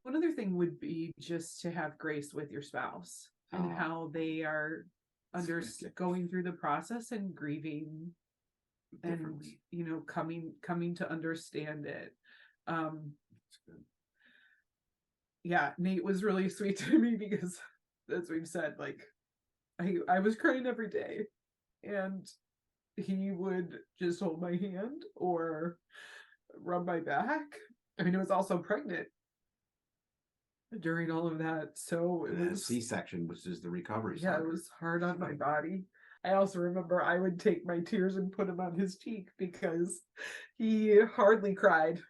One other thing would be just to have grace with your spouse and how they are going through the process and grieving and coming to understand it. Yeah, Nate was really sweet to me because, as we've said, like I was crying every day, and he would just hold my hand or rub my back. I mean, I was also pregnant during all of that, so it was C-section, which is the recovery. Yeah, it was hard on my body. I also remember I would take my tears and put them on his cheek because he hardly cried.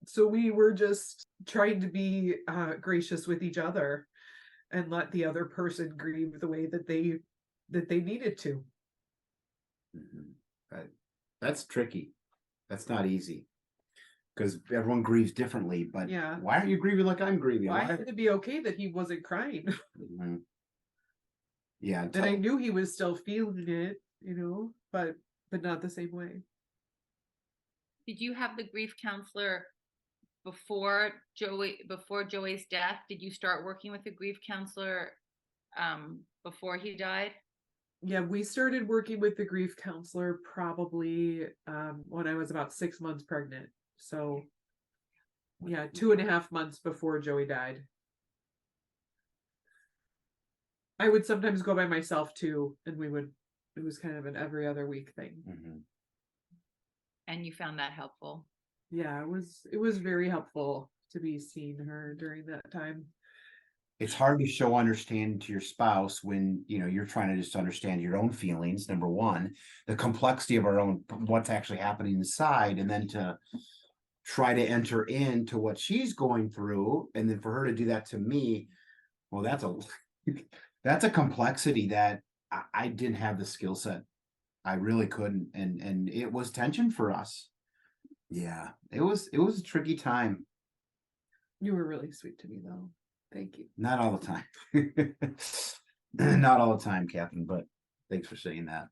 So we were just trying to be gracious with each other and let the other person grieve the way that they needed to. That's tricky. That's not easy because everyone grieves differently. But why aren't you grieving like I'm grieving? Why should it be okay that he wasn't crying? Yeah, that I knew he was still feeling it, but not the same way. Did you have the grief counselor before Joey's death? Did you start working with the grief counselor before he died? Yeah, we started working with the grief counselor probably when I was about 6 months pregnant. So yeah, 2.5 months before Joey died. I would sometimes go by myself too, and it was kind of an every other week thing. And you found that helpful? Yeah, it was very helpful to be seeing her during that time. It's hard to show understanding to your spouse when you're trying to just understand your own feelings, number one, the complexity of our own, what's actually happening inside, and then to try to enter into what she's going through, and then for her to do that to me, well, that's a complexity that I didn't have the skill set. I really couldn't, and it was tension for us. Yeah, it was a tricky time. You were really sweet to me, though. Thank you. Not all the time. Not all the time, Catherine, but thanks for saying that.